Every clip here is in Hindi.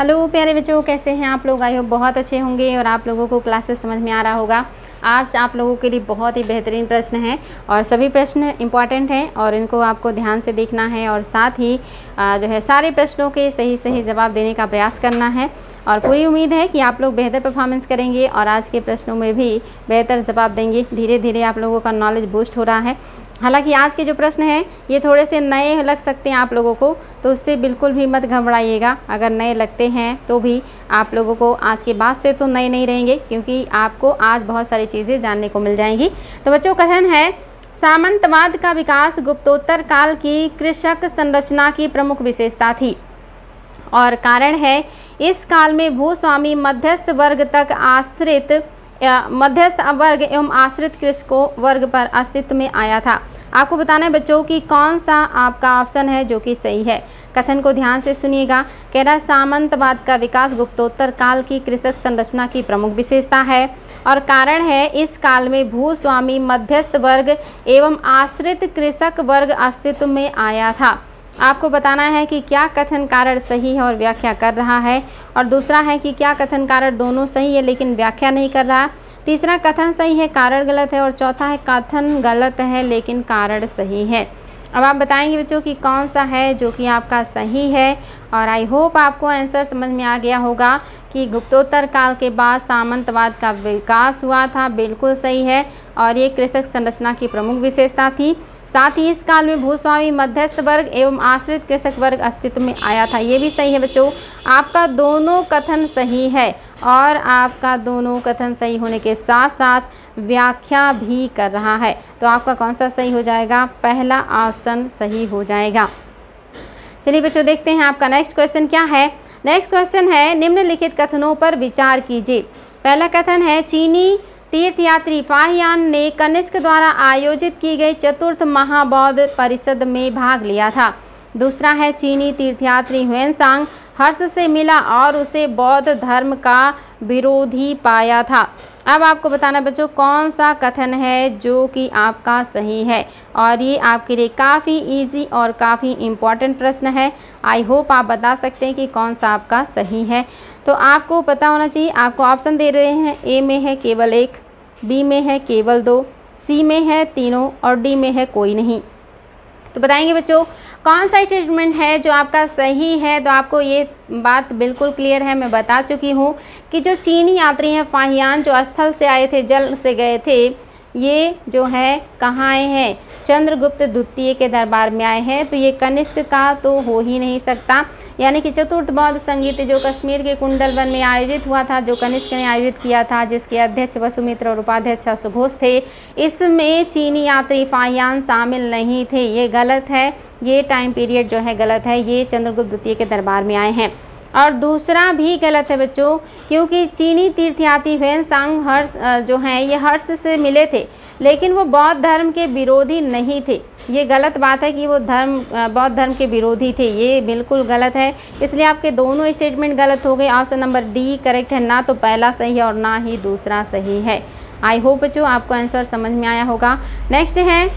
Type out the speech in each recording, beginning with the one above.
हेलो प्यारे बच्चों, कैसे हैं आप लोग? आई होप बहुत अच्छे होंगे और आप लोगों को क्लासेस समझ में आ रहा होगा। आज आप लोगों के लिए बहुत ही बेहतरीन प्रश्न हैं और सभी प्रश्न इम्पॉर्टेंट हैं और इनको आपको ध्यान से देखना है और साथ ही जो है सारे प्रश्नों के सही जवाब देने का प्रयास करना है। और पूरी उम्मीद है कि आप लोग बेहतर परफॉर्मेंस करेंगे और आज के प्रश्नों में भी बेहतर जवाब देंगे। धीरे धीरे आप लोगों का नॉलेज बूस्ट हो रहा है। हालांकि आज के जो प्रश्न हैं ये थोड़े से नए लग सकते हैं आप लोगों को, तो उससे बिल्कुल भी मत घबराइएगा। अगर नए लगते हैं तो भी आप लोगों को आज के बाद से तो नए नहीं रहेंगे, क्योंकि आपको आज बहुत सारी चीज़ें जानने को मिल जाएंगी। तो बच्चों, कथन है सामंतवाद का विकास गुप्तोत्तर काल की कृषक संरचना की प्रमुख विशेषता थी और कारण है इस काल में भूस्वामी मध्यस्थ वर्ग एवं आश्रित कृषकों वर्ग पर अस्तित्व में आया था। आपको बताना है बच्चों कि कौन सा आपका ऑप्शन है जो कि सही है। कथन को ध्यान से सुनिएगा। कह रहा है सामंतवाद का विकास गुप्तोत्तर काल की कृषक संरचना की प्रमुख विशेषता है और कारण है इस काल में भूस्वामी मध्यस्थ वर्ग एवं आश्रित कृषक वर्ग अस्तित्व में आया था। आपको बताना है कि क्या कथन कारण सही है और व्याख्या कर रहा है, और दूसरा है कि क्या कथन कारण दोनों सही है लेकिन व्याख्या नहीं कर रहा। तीसरा, कथन सही है कारण गलत है, और चौथा है कथन गलत है लेकिन कारण सही है। अब आप बताएंगे बच्चों कि कौन सा है जो कि आपका सही है। और आई होप आपको आंसर समझ में आ गया होगा कि गुप्तोत्तर काल के बाद सामंतवाद का विकास हुआ था, बिल्कुल सही है, और ये कृषक संरचना की प्रमुख विशेषता थी। साथ ही इस काल में भूस्वामी मध्यस्थ वर्ग एवं आश्रित कृषक वर्ग अस्तित्व में आया था, ये भी सही है बच्चों। आपका दोनों कथन सही है और आपका दोनों कथन सही होने के साथ साथ व्याख्या भी कर रहा है। तो आपका कौन सा सही हो जाएगा? पहला ऑप्शन सही हो जाएगा। चलिए बच्चों, देखते हैं आपका नेक्स्ट क्वेश्चन क्या है। नेक्स्ट क्वेश्चन है निम्नलिखित कथनों पर विचार कीजिए। पहला कथन है चीनी तीर्थयात्री फाहियान ने कनिष्क द्वारा आयोजित की गई चतुर्थ महाबौद्ध परिषद में भाग लिया था। दूसरा है चीनी तीर्थयात्री ह्वेनसांग हर्ष से मिला और उसे बौद्ध धर्म का विरोधी पाया था। अब आपको बताना बच्चों कौन सा कथन है जो कि आपका सही है, और ये आपके लिए काफ़ी इजी और काफ़ी इम्पॉर्टेंट प्रश्न है। आई होप आप बता सकते हैं कि कौन सा आपका सही है। तो आपको पता होना चाहिए। आपको ऑप्शन दे रहे हैं, ए में है केवल 1, बी में है केवल 2, सी में है तीनों और डी में है कोई नहीं। तो बताएंगे बच्चों कौन सा स्टेटमेंट है जो आपका सही है। तो आपको ये बात बिल्कुल क्लियर है, मैं बता चुकी हूँ कि जो चीनी यात्री हैं फाहियान, जो स्थल से आए थे, जल से गए थे, ये जो है कहाँ आए हैं? चंद्रगुप्त द्वितीय के दरबार में आए हैं। तो ये कनिष्क का तो हो ही नहीं सकता। यानी कि चतुर्थ बौद्ध संगीत जो कश्मीर के कुंडलवन में आयोजित हुआ था, जो कनिष्क ने आयोजित किया था, जिसके अध्यक्ष वसुमित्र और उपाध्यक्ष अश्वघोष थे, इसमें चीनी यात्री फाहियान शामिल नहीं थे। ये गलत है, ये टाइम पीरियड जो है गलत है। ये चंद्रगुप्त द्वितीय के दरबार में आए हैं। और दूसरा भी गलत है बच्चों, क्योंकि चीनी तीर्थयात्री ह्वेनसांग हर्ष जो हैं ये हर्ष से मिले थे, लेकिन वो बौद्ध धर्म के विरोधी नहीं थे। ये गलत बात है कि वो बौद्ध धर्म के विरोधी थे, ये बिल्कुल गलत है। इसलिए आपके दोनों स्टेटमेंट गलत हो गए। ऑप्शन नंबर डी करेक्ट है, ना तो पहला सही है और ना ही दूसरा सही है। आई होप बच्चों आपको आंसर समझ में आया होगा। नेक्स्ट है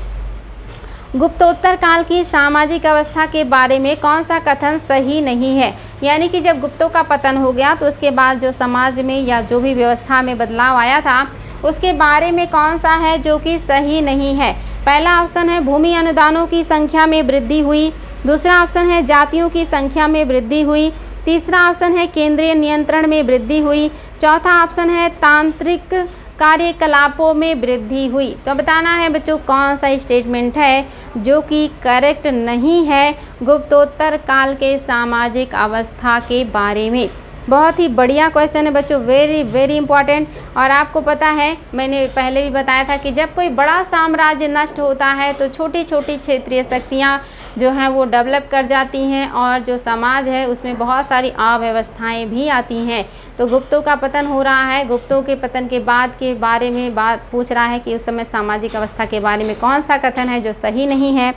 गुप्तोत्तर काल की सामाजिक अवस्था के बारे में कौन सा कथन सही नहीं है। यानी कि जब गुप्तों का पतन हो गया तो उसके बाद जो समाज में या जो भी व्यवस्था में बदलाव आया था उसके बारे में कौन सा है जो कि सही नहीं है। पहला ऑप्शन है भूमि अनुदानों की संख्या में वृद्धि हुई। दूसरा ऑप्शन है जातियों की संख्या में वृद्धि हुई। तीसरा ऑप्शन है केंद्रीय नियंत्रण में वृद्धि हुई। चौथा ऑप्शन है तांत्रिक कार्यकलापों में वृद्धि हुई। तो बताना है बच्चों कौन सा स्टेटमेंट है जो कि करेक्ट नहीं है गुप्तोत्तर काल के सामाजिक अवस्था के बारे में। बहुत ही बढ़िया क्वेश्चन है बच्चों, वेरी इंपॉर्टेंट। और आपको पता है, मैंने पहले भी बताया था कि जब कोई बड़ा साम्राज्य नष्ट होता है तो छोटी छोटी क्षेत्रीय शक्तियाँ जो हैं वो डेवलप कर जाती हैं और जो समाज है उसमें बहुत सारी अव्यवस्थाएं भी आती हैं। तो गुप्तों का पतन हो रहा है, गुप्तों के पतन के बाद के बारे में बात पूछ रहा है कि उस समय सामाजिक अवस्था के बारे में कौन सा कथन है जो सही नहीं है।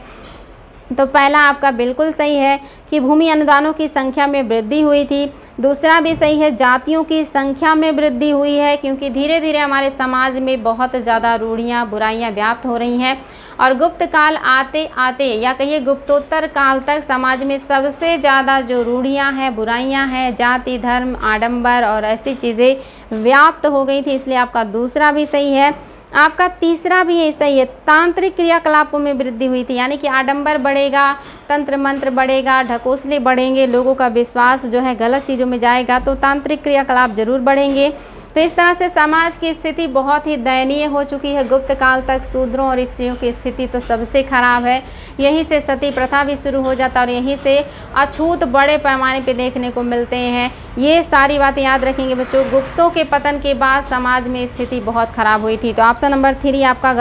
तो पहला आपका बिल्कुल सही है कि भूमि अनुदानों की संख्या में वृद्धि हुई थी। दूसरा भी सही है, जातियों की संख्या में वृद्धि हुई है, क्योंकि धीरे धीरे हमारे समाज में बहुत ज़्यादा रूढ़ियाँ बुराइयाँ व्याप्त हो रही हैं। और गुप्त काल आते आते या कहिए गुप्तोत्तर काल तक समाज में सबसे ज़्यादा जो रूढ़ियाँ हैं, बुराइयाँ हैं, जाति, धर्म, आडंबर और ऐसी चीज़ें व्याप्त हो गई थी, इसलिए आपका दूसरा भी सही है। आपका तीसरा भी ये सही है, तांत्रिक क्रियाकलापों में वृद्धि हुई थी, यानी कि आडंबर बढ़ेगा, तंत्र मंत्र बढ़ेगा, ढकोसले बढ़ेंगे, लोगों का विश्वास जो है गलत चीज़ों में जाएगा, तो तांत्रिक क्रियाकलाप जरूर बढ़ेंगे। तो इस तरह से समाज की स्थिति बहुत ही दयनीय हो चुकी है। गुप्त काल तक शूद्रों और स्त्रियों की स्थिति तो सबसे खराब है। यहीं से सती प्रथा भी शुरू हो जाता और यहीं से अछूत बड़े पैमाने पे देखने को मिलते हैं। ये सारी बातें याद रखेंगे बच्चों। गुप्तों के पतन के बाद समाज में स्थिति बहुत खराब हुई थी। तो ऑप्शन नंबर 3 आपका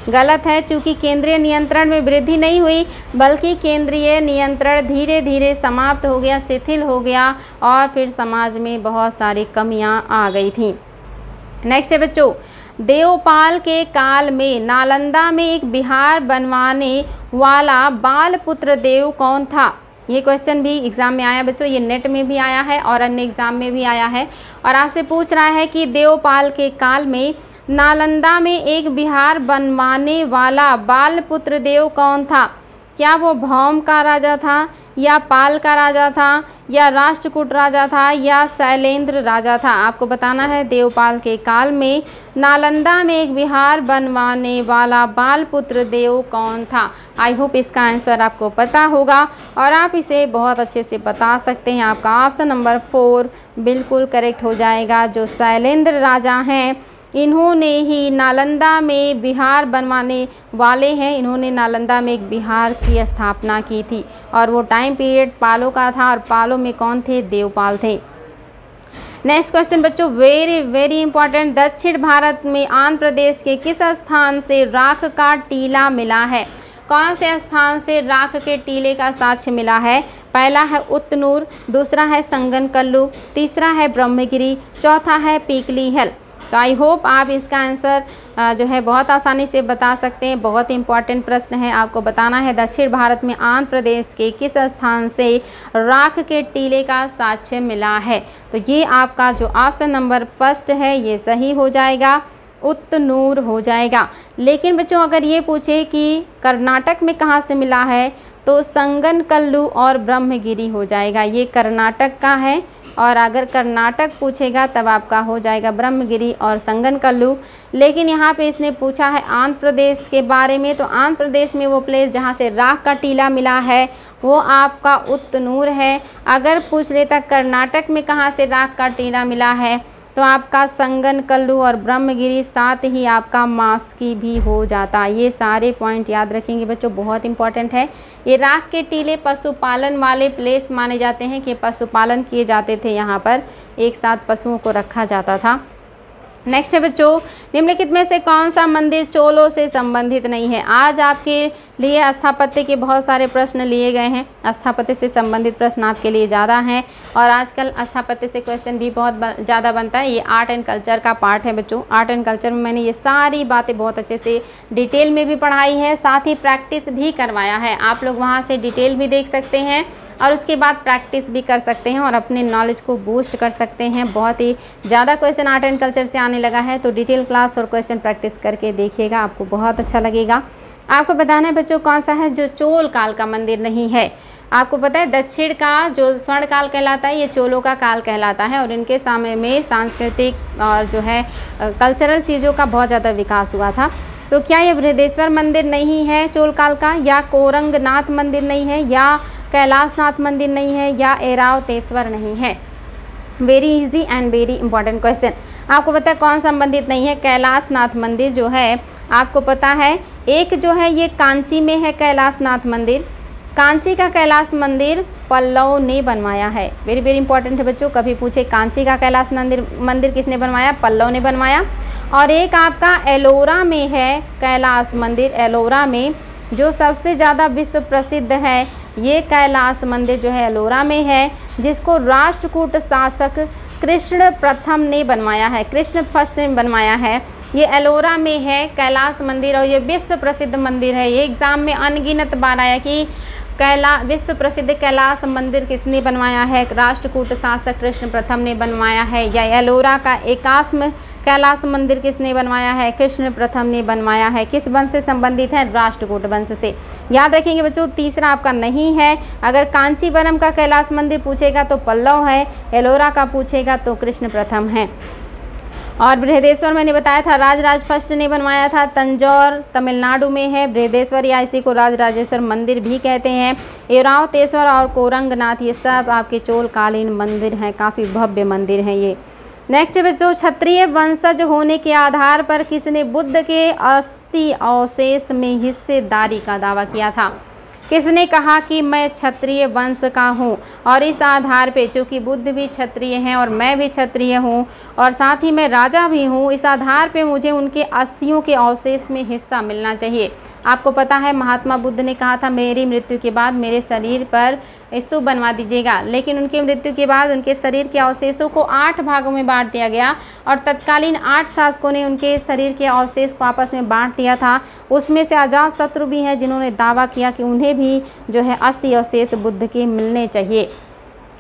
गलत है, चूँकि केंद्रीय नियंत्रण में वृद्धि नहीं हुई, बल्कि केंद्रीय नियंत्रण धीरे धीरे समाप्त हो गया, शिथिल हो गया और फिर समाज में बहुत सारी कमियां आ गई थी। नेक्स्ट है बच्चों, देवपाल के काल में नालंदा में एक विहार बनवाने वाला बालपुत्र देव कौन था? ये क्वेश्चन भी एग्जाम में आया बच्चों, ये नेट में भी आया है और अन्य एग्जाम में भी आया है। और आपसे पूछ रहा है कि देवपाल के काल में नालंदा में एक विहार बनवाने वाला बालपुत्र देव कौन था? क्या वो भौम का राजा था, या पाल का राजा था, या राष्ट्रकूट राजा था, या शैलेंद्र राजा था? आपको बताना है देवपाल के काल में नालंदा में एक विहार बनवाने वाला बालपुत्र देव कौन था। आई होप इसका आंसर आपको पता होगा और आप इसे बहुत अच्छे से बता सकते हैं। आपका ऑप्शन नंबर 4 बिल्कुल करेक्ट हो जाएगा। जो शैलेंद्र राजा हैं, इन्होंने ही नालंदा में विहार बनवाने वाले हैं, इन्होंने नालंदा में एक विहार की स्थापना की थी और वो टाइम पीरियड पालों का था और पालों में कौन थे? देवपाल थे। नेक्स्ट क्वेश्चन बच्चों, वेरी वेरी इंपॉर्टेंट। दक्षिण भारत में आंध्र प्रदेश के किस स्थान से राख का टीला मिला है? कौन से स्थान से राख के टीले का साक्ष्य मिला है? पहला है उतनूर, दूसरा है संगनकल्लू, तीसरा है ब्रह्मगिरी, चौथा है पीकली हिल। तो आई होप आप इसका आंसर जो है बहुत आसानी से बता सकते हैं। बहुत इंपॉर्टेंट प्रश्न है, आपको बताना है दक्षिण भारत में आंध्र प्रदेश के किस स्थान से राख के टीले का साक्ष्य मिला है। तो ये आपका जो ऑप्शन नंबर 1 है ये सही हो जाएगा, उतनूर हो जाएगा। लेकिन बच्चों अगर ये पूछे कि कर्नाटक में कहाँ से मिला है तो संगनकल्लू और ब्रह्मगिरी हो जाएगा। ये कर्नाटक का है और अगर कर्नाटक पूछेगा तब आपका हो जाएगा ब्रह्मगिरी और संगनकल्लू। लेकिन यहाँ पे इसने पूछा है आंध्र प्रदेश के बारे में, तो आंध्र प्रदेश में वो प्लेस जहाँ से राख का टीला मिला है वो आपका उतनूर है। अगर पूछ लेता कर्नाटक में कहाँ से राख का टीला मिला है तो आपका संगनकल्लू और ब्रह्मगिरी, साथ ही आपका मास्की भी हो जाता। ये सारे पॉइंट याद रखेंगे बच्चों, बहुत इंपॉर्टेंट है। ये राख के टीले पशुपालन वाले प्लेस माने जाते हैं कि पशुपालन किए जाते थे, यहाँ पर एक साथ पशुओं को रखा जाता था। नेक्स्ट है बच्चों, निम्नलिखित में से कौन सा मंदिर चोलों से संबंधित नहीं है? आज आपके लिए स्थापत्य के बहुत सारे प्रश्न लिए गए हैं, स्थापत्य से संबंधित प्रश्न आपके लिए ज़्यादा हैं और आजकल स्थापत्य से क्वेश्चन भी बहुत ज़्यादा बनता है। ये आर्ट एंड कल्चर का पार्ट है बच्चों। आर्ट एंड कल्चर में मैंने ये सारी बातें बहुत अच्छे से डिटेल में भी पढ़ाई है, साथ ही प्रैक्टिस भी करवाया है। आप लोग वहाँ से डिटेल भी देख सकते हैं और उसके बाद प्रैक्टिस भी कर सकते हैं और अपने नॉलेज को बूस्ट कर सकते हैं। बहुत ही ज़्यादा क्वेश्चन आर्ट एंड कल्चर से आने लगा है, तो डिटेल क्लास और क्वेश्चन प्रैक्टिस करके देखिएगा, आपको बहुत अच्छा लगेगा। आपको बताना है बच्चों कौन सा है जो चोल काल का मंदिर नहीं है। आपको पता है दक्षिण का जो स्वर्ण काल कहलाता है ये चोलों का काल कहलाता है और इनके समय में सांस्कृतिक और जो है कल्चरल चीज़ों का बहुत ज़्यादा विकास हुआ था। तो क्या ये बृहदेश्वर मंदिर नहीं है चोल काल का, या कोरंगनाथ मंदिर नहीं है, या कैलाशनाथ मंदिर नहीं है, या ऐरावतेश्वर नहीं है? Very easy and very important question. आपको पता है कौन संबंधित नहीं है? कैलाशनाथ मंदिर जो है आपको पता है, एक जो है ये कांची में है कैलाशनाथ मंदिर। कांची का कैलाश मंदिर पल्लव ने बनवाया है। वेरी वेरी इंपॉर्टेंट है बच्चों, कभी पूछे कांची का कैलाश मंदिर किसने बनवाया? पल्लव ने बनवाया। और एक आपका एलोरा में है कैलाश मंदिर, एलोरा में जो सबसे ज़्यादा विश्व प्रसिद्ध है ये कैलाश मंदिर जो है एलोरा में है, जिसको राष्ट्रकूट शासक कृष्ण प्रथम ने बनवाया है, कृष्ण फर्स्ट ने बनवाया है। ये एलोरा में है कैलाश मंदिर और ये विश्व प्रसिद्ध मंदिर है। ये एग्ज़ाम में अनगिनत बार आया कि विश्व प्रसिद्ध कैलाश मंदिर किसने बनवाया है, राष्ट्रकूट शासक कृष्ण प्रथम ने बनवाया है, या एलोरा का एकाश्म कैलाश मंदिर किसने बनवाया है, कृष्ण प्रथम ने बनवाया है। किस वंश से संबंधित है, राष्ट्रकूट वंश से। याद रखेंगे बच्चों, तीसरा आपका नहीं है। अगर कांचीवरम का कैलाश मंदिर पूछेगा तो पल्लव है, एलोरा का पूछेगा तो कृष्ण प्रथम है। और बृहदेश्वर मैंने बताया था राजराज फर्स्ट ने बनवाया था, तंजौर तमिलनाडु में है बृहदेश्वर, या इसी को राजराजेश्वर मंदिर भी कहते हैं। एरावतेश्वर और कोरंगनाथ ये सब आपके चोलकालीन मंदिर हैं, काफ़ी भव्य मंदिर हैं ये। नेक्स्ट बच्चों, क्षत्रिय वंशज होने के आधार पर किसने बुद्ध के अस्थि अवशेष में हिस्सेदारी का दावा किया था? किसने कहा कि मैं क्षत्रिय वंश का हूँ और इस आधार पे, चूँकि बुद्ध भी क्षत्रिय हैं और मैं भी क्षत्रिय हूँ और साथ ही मैं राजा भी हूँ, इस आधार पे मुझे उनके अस्थियों के अवशेष में हिस्सा मिलना चाहिए। आपको पता है महात्मा बुद्ध ने कहा था मेरी मृत्यु के बाद मेरे शरीर पर स्तूप बनवा दीजिएगा, लेकिन उनकी मृत्यु के बाद उनके शरीर के अवशेषों को 8 भागों में बांट दिया गया और तत्कालीन 8 शासकों ने उनके शरीर के अवशेष को आपस में बांट दिया था। उसमें से अजातशत्रु भी हैं जिन्होंने दावा किया कि उन्हें भी जो है अस्थि अवशेष बुद्ध के मिलने चाहिए।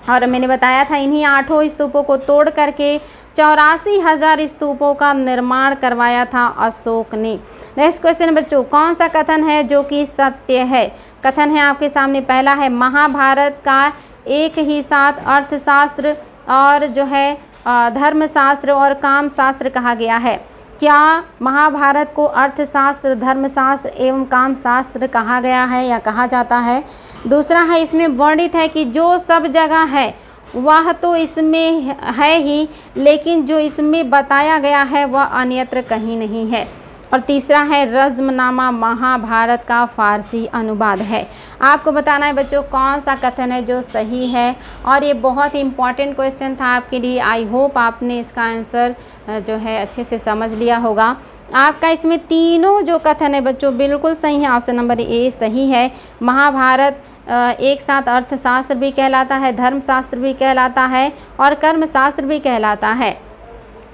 और मैंने बताया था इन्हीं 8 स्तूपों को तोड़ करके 84,000 स्तूपों का निर्माण करवाया था अशोक ने। नेक्स्ट क्वेश्चन बच्चों, कौन सा कथन है जो कि सत्य है? कथन है आपके सामने, पहला है महाभारत का एक ही साथ अर्थशास्त्र और जो है धर्मशास्त्र और कामशास्त्र कहा गया है। क्या महाभारत को अर्थशास्त्र, धर्मशास्त्र एवं कामशास्त्र कहा गया है या कहा जाता है? दूसरा है, इसमें वर्णित है कि जो सब जगह है वह तो इसमें है ही, लेकिन जो इसमें बताया गया है वह अन्यत्र कहीं नहीं है। और तीसरा है, रज़्मनामा महाभारत का फारसी अनुवाद है। आपको बताना है बच्चों कौन सा कथन है जो सही है, और ये बहुत ही इम्पॉर्टेंट क्वेश्चन था आपके लिए। आई होप आपने इसका आंसर जो है अच्छे से समझ लिया होगा। आपका इसमें तीनों जो कथन है बच्चों बिल्कुल सही है। ऑप्शन नंबर ए सही है। महाभारत एक साथ अर्थशास्त्र भी कहलाता है, धर्मशास्त्र भी कहलाता है और कर्मशास्त्र भी कहलाता है।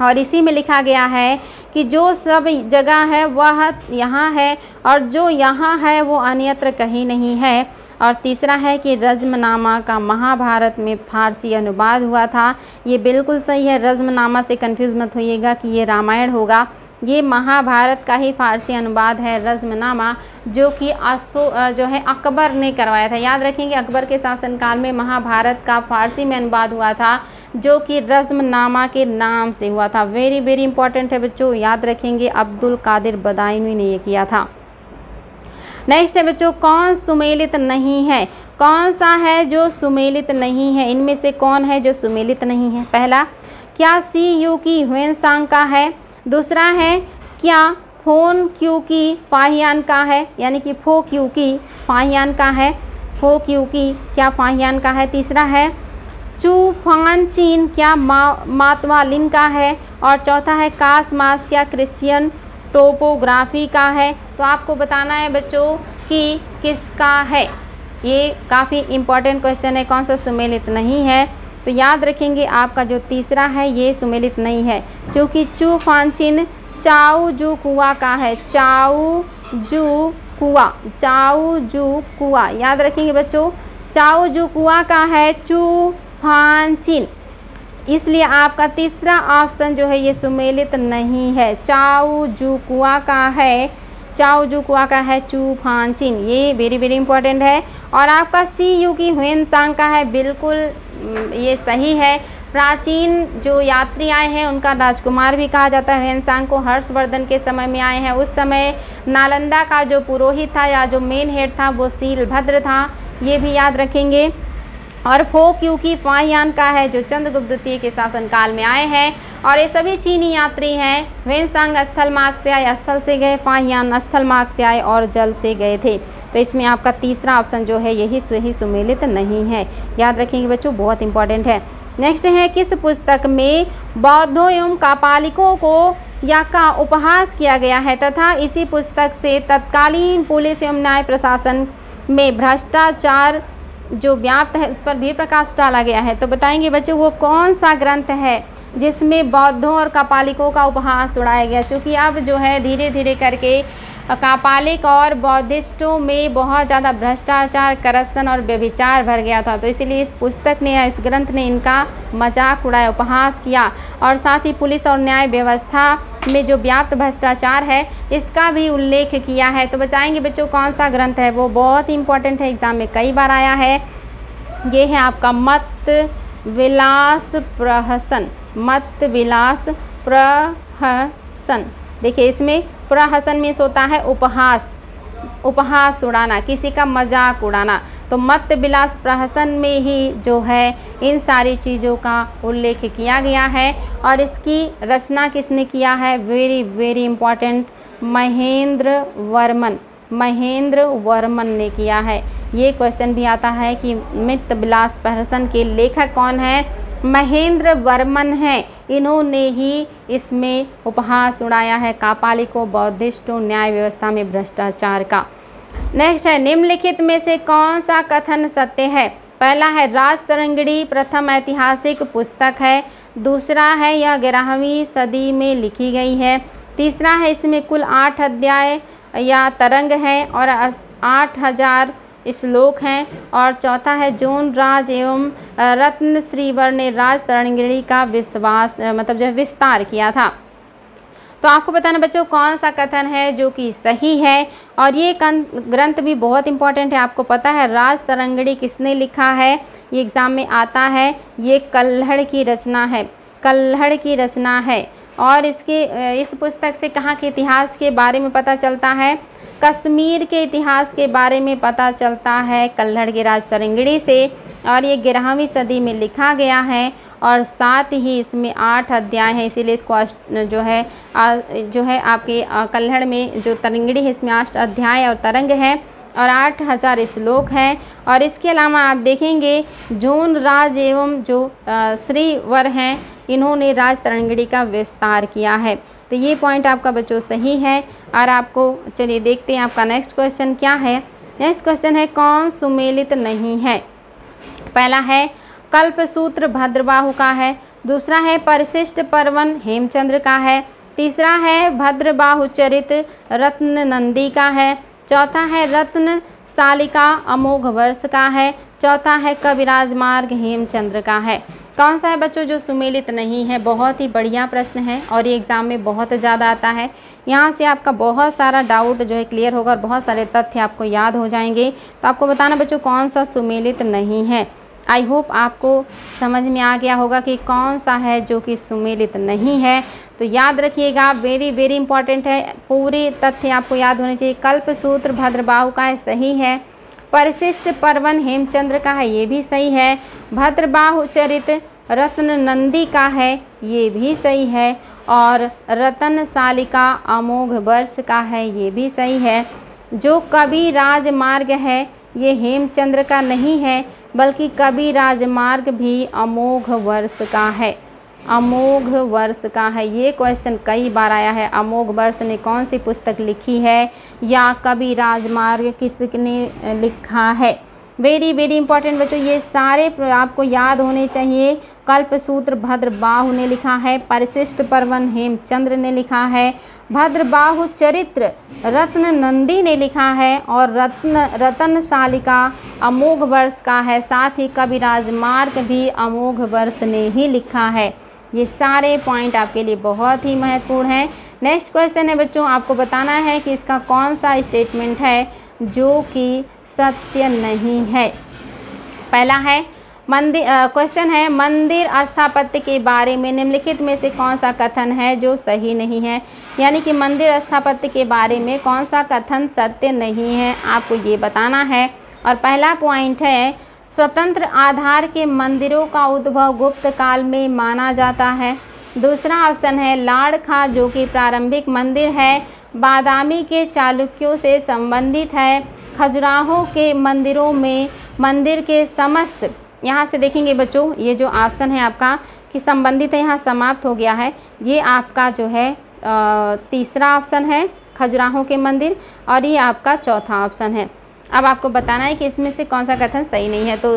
और इसी में लिखा गया है कि जो सब जगह है वह यहाँ है और जो यहाँ है वो अन्यत्र कहीं नहीं है। और तीसरा है कि रज़्मनामा का महाभारत में फारसी अनुवाद हुआ था। ये बिल्कुल सही है। रज़्मनामा से कंफ्यूज मत होइएगा कि ये रामायण होगा। ये महाभारत का ही फारसी अनुवाद है रज़्मनामा, जो कि जो है अकबर ने करवाया था। याद रखेंगे अकबर के शासनकाल में महाभारत का फारसी में अनुवाद हुआ था, जो कि रज़्मनामा के नाम से हुआ था। वेरी वेरी इंपॉर्टेंट है बच्चों, याद रखेंगे अब्दुल कादिर बदायूनी ने ये किया था। नेक्स्ट है बच्चों, कौन सुमेलित नहीं है? कौन सा है जो सुमेलित नहीं है? इनमें से कौन है जो सुमेलित नहीं है? पहला, क्या सी यू की ह्वेनसांग का है? दूसरा है, क्या फोन क्यू की फाहियान का है, यानी कि फो क्यू की फाहियान का है? फो क्यू की क्या फाहियान का है? तीसरा है, चू फान चीन क्या मातवालिन का है? और चौथा है, कास मास क्या क्रिश्चियन टोपोग्राफी का है? तो आपको बताना है बच्चों कि किसका है। ये काफ़ी इम्पॉर्टेंट क्वेश्चन है, कौन सा सुमेलित नहीं है। तो याद रखेंगे आपका जो तीसरा है ये सुमेलित नहीं है, क्योंकि चू फानचिन चाऊ जू कुआ का है। चाऊ जू कुआ, चाऊ जू कुआ, याद रखेंगे बच्चों चाऊ जू कुआ का है चू फानचिन, इसलिए आपका तीसरा ऑप्शन जो है ये सुमेलित नहीं है। चाऊ जू कुआ का है, चाऊ जू कुआ का है चू फानचिन, ये वेरी वेरी इंपॉर्टेंट है। और आपका सी यू की ह्वेनसांग का है, बिल्कुल ये सही है। प्राचीन जो यात्री आए हैं उनका राजकुमार भी कहा जाता है। ह्वेनसांग को हर्षवर्धन के समय में आए हैं। उस समय नालंदा का जो पुरोहित था या जो मेन हेड था वो शीलभद्र था, ये भी याद रखेंगे। और फो क्यू की फाहियान का है, जो चंद्रगुप्त द्वितीय के शासनकाल में आए हैं। और ये सभी चीनी यात्री हैं। ह्वेनसांग स्थल मार्ग से आए, स्थल से गए, फाहियान स्थल मार्ग से आए और जल से गए थे। तो इसमें आपका तीसरा ऑप्शन जो है यही सुमेलित नहीं है। याद रखेंगे बच्चों, बहुत इंपॉर्टेंट है। नेक्स्ट है, किस पुस्तक में बौद्धों एवं कापालिकों को या का उपहास किया गया है तथा इसी पुस्तक से तत्कालीन पुलिस एवं न्याय प्रशासन में भ्रष्टाचार जो व्याप्त है उस पर भी प्रकाश डाला गया है। तो बताएंगे बच्चों वो कौन सा ग्रंथ है जिसमें बौद्धों और कापालिकों का उपहास उड़ाया गया। क्योंकि अब जो है धीरे धीरे करके कापालिक और बौद्धिस्टों में बहुत ज़्यादा भ्रष्टाचार, करप्शन और व्यभिचार भर गया था। तो इसीलिए इस पुस्तक ने या इस ग्रंथ ने इनका मजाक उड़ाया, उपहास किया और साथ ही पुलिस और न्याय व्यवस्था में जो व्याप्त भ्रष्टाचार है इसका भी उल्लेख किया है। तो बताएंगे बच्चों कौन सा ग्रंथ है, वो बहुत ही इंपॉर्टेंट है, एग्जाम में कई बार आया है। ये है आपका मत विलास प्रहसन। मत विलास प्रहसन। देखिए इसमें प्रहसन मीन्स होता है उपहास, उपहास उड़ाना, किसी का मजाक उड़ाना। तो मत विलास प्रहसन में ही जो है इन सारी चीज़ों का उल्लेख किया गया है। और इसकी रचना किसने किया है, very very important, Mahendra Varman. Mahendra Varman ने किया है। ये क्वेश्चन भी आता है कि मत विलास प्रहसन के लेखक कौन है, महेंद्र वर्मन है। इन्होंने ही इसमें उपहास उड़ाया है कापालिकों, बौद्धिस्टों, न्याय व्यवस्था में भ्रष्टाचार का। नेक्स्ट है निम्नलिखित में से कौन सा कथन सत्य है। पहला है राजतरंगिणी प्रथम ऐतिहासिक पुस्तक है। दूसरा है यह 11वीं सदी में लिखी गई है। तीसरा है इसमें कुल 8 अध्याय या तरंग है और 8000 श्लोक हैं। और चौथा है जोन राज एवं रत्न श्रीवर ने राजतरंगिणी का विस्तार किया था। तो आपको बताना बच्चों कौन सा कथन है जो कि सही है। और ये ग्रंथ भी बहुत इंपॉर्टेंट है। आपको पता है राजतरंगिणी किसने लिखा है, ये एग्ज़ाम में आता है। ये कल्हड़ की रचना है, कल्हड़ की रचना है। और इस पुस्तक से कहाँ के इतिहास के बारे में पता चलता है, कश्मीर के इतिहास के बारे में पता चलता है कल्हड़ की राजतरंगिणी से। और ये 11वीं सदी में लिखा गया है और साथ ही इसमें 8 अध्याय हैं, इसीलिए इसको जो है आपके कल्हड़ में जो तरंगिणी है इसमें 8 अध्याय और तरंग है और 8000 श्लोक हैं। और इसके अलावा आप देखेंगे जोन राज एवं जो श्रीवर हैं इन्होंने राजतरंगिणी का विस्तार किया है। तो ये पॉइंट आपका बच्चों सही है। और आपको चलिए देखते हैं आपका नेक्स्ट क्वेश्चन क्या है। नेक्स्ट क्वेश्चन है कौन सुमेलित नहीं है। पहला है कल्पसूत्र भद्रबाहु का है। दूसरा है परिशिष्ट पर्वन हेमचंद्र का है। तीसरा है भद्रबाहु चरित रत्न नंदी का है। चौथा है रत्न सालिका अमोघ वर्ष का है। चौथा है कविराज मार्ग हेमचंद्र का है। कौन सा है बच्चों जो सुमेलित नहीं है। बहुत ही बढ़िया प्रश्न है और ये एग्ज़ाम में बहुत ज़्यादा आता है। यहाँ से आपका बहुत सारा डाउट जो है क्लियर होगा और बहुत सारे तथ्य आपको याद हो जाएंगे। तो आपको बताना बच्चों कौन सा सुमेलित नहीं है। आई होप आपको समझ में आ गया होगा कि कौन सा है जो कि सुमेलित नहीं है। तो याद रखिएगा, वेरी वेरी इंपॉर्टेंट है, पूरे तथ्य आपको याद होने चाहिए। कल्पसूत्र भद्रबाहु का है, सही है। परिशिष्ट पर्वन हेमचंद्र का है, ये भी सही है। भद्रबाहु चरित रत्न नंदी का है, ये भी सही है। और रतन सालिका अमोघ वर्ष का है, ये भी सही है। जो कवि राजमार्ग है ये हेमचंद्र का नहीं है बल्कि कवि राजमार्ग भी अमोघ वर्ष का है, अमोघ वर्ष का है। ये क्वेश्चन कई बार आया है, अमोघ वर्ष ने कौन सी पुस्तक लिखी है या कवि राजमार्ग किसने लिखा है। वेरी वेरी इंपॉर्टेंट बच्चों, ये सारे आपको याद होने चाहिए। कल्पसूत्र भद्रबाहु ने लिखा है, परिशिष्ट पर्वन हेमचंद्र ने लिखा है, भद्रबाहु चरित्र रत्न नंदी ने लिखा है और रतन सालिका अमोघ वर्ष का है। साथ ही कवि राजमार्ग भी अमोघ वर्ष ने ही लिखा है। ये सारे पॉइंट आपके लिए बहुत ही महत्वपूर्ण हैं। नेक्स्ट क्वेश्चन है बच्चों, आपको बताना है कि इसका कौन सा स्टेटमेंट है जो कि सत्य नहीं है। पहला है क्वेश्चन है मंदिर स्थापत्य के बारे में निम्नलिखित में से कौन सा कथन है जो सही नहीं है। यानी कि मंदिर स्थापत्य के बारे में कौन सा कथन सत्य नहीं है, आपको ये बताना है। और पहला पॉइंट है स्वतंत्र आधार के मंदिरों का उद्भव गुप्त काल में माना जाता है। दूसरा ऑप्शन है लाड़खा जो कि प्रारंभिक मंदिर है बादामी के चालुक्यों से संबंधित है। खजुराहो के मंदिरों में मंदिर के समस्त, यहाँ से देखेंगे बच्चों ये जो ऑप्शन है आपका कि संबंधित है, यहाँ समाप्त हो गया है। ये आपका जो है तीसरा ऑप्शन है खजुराहो के मंदिर और ये आपका चौथा ऑप्शन है। अब आपको बताना है कि इसमें से कौन सा कथन सही नहीं है। तो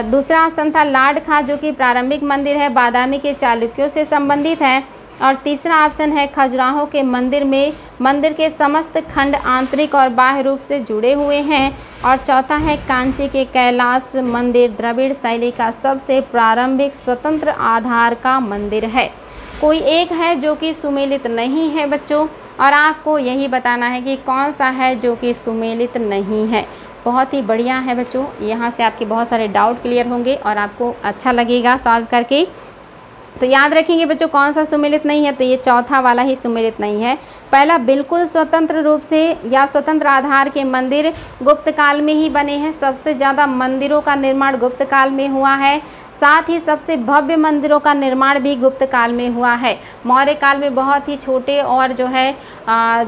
दूसरा ऑप्शन था लाड खां, जो कि प्रारंभिक मंदिर है, बादामी के चालुक्यों से संबंधित है। और तीसरा ऑप्शन है खजुराहो के मंदिर में मंदिर के समस्त खंड आंतरिक और बाह्य रूप से जुड़े हुए हैं। और चौथा है कांची के कैलाश मंदिर द्रविड़ शैली का सबसे प्रारंभिक स्वतंत्र आधार का मंदिर है। कोई एक है जो कि सुमेलित नहीं है बच्चों, और आपको यही बताना है कि कौन सा है जो कि सुमेलित नहीं है। बहुत ही बढ़िया है बच्चों, यहाँ से आपके बहुत सारे डाउट क्लियर होंगे और आपको अच्छा लगेगा सॉल्व करके। तो याद रखेंगे बच्चों कौन सा सुमेलित नहीं है, तो ये चौथा वाला ही सुमेलित नहीं है। पहला, बिल्कुल स्वतंत्र रूप से या स्वतंत्र आधार के मंदिर गुप्त काल में ही बने हैं। सबसे ज़्यादा मंदिरों का निर्माण गुप्त काल में हुआ है। साथ ही सबसे भव्य मंदिरों का निर्माण भी गुप्त काल में हुआ है। मौर्य काल में बहुत ही छोटे और जो है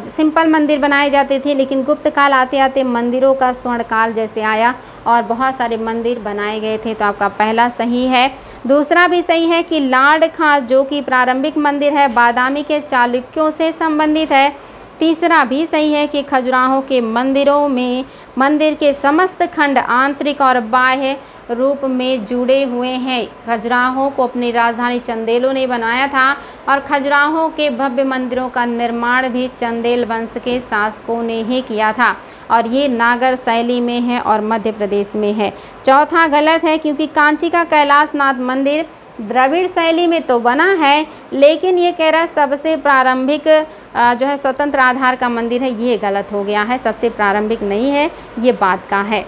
सिंपल मंदिर बनाए जाते थे, लेकिन गुप्त काल आते आते मंदिरों का स्वर्ण काल जैसे आया और बहुत सारे मंदिर बनाए गए थे। तो आपका पहला सही है। दूसरा भी सही है कि लाड खां, जो कि प्रारंभिक मंदिर है, बादामी के चालुक्यों से संबंधित है। तीसरा भी सही है कि खजुराहो के मंदिरों में मंदिर के समस्त खंड आंतरिक और बाह्य रूप में जुड़े हुए हैं। खजुराहो को अपनी राजधानी चंदेलों ने बनाया था और खजुराहो के भव्य मंदिरों का निर्माण भी चंदेल वंश के शासकों ने ही किया था, और ये नागर शैली में है और मध्य प्रदेश में है। चौथा गलत है, क्योंकि कांची का कैलाशनाथ मंदिर द्रविड़ शैली में तो बना है, लेकिन ये कह रहा है सबसे प्रारंभिक जो है स्वतंत्र आधार का मंदिर है। ये गलत हो गया है, सबसे प्रारंभिक नहीं है, ये बात का है।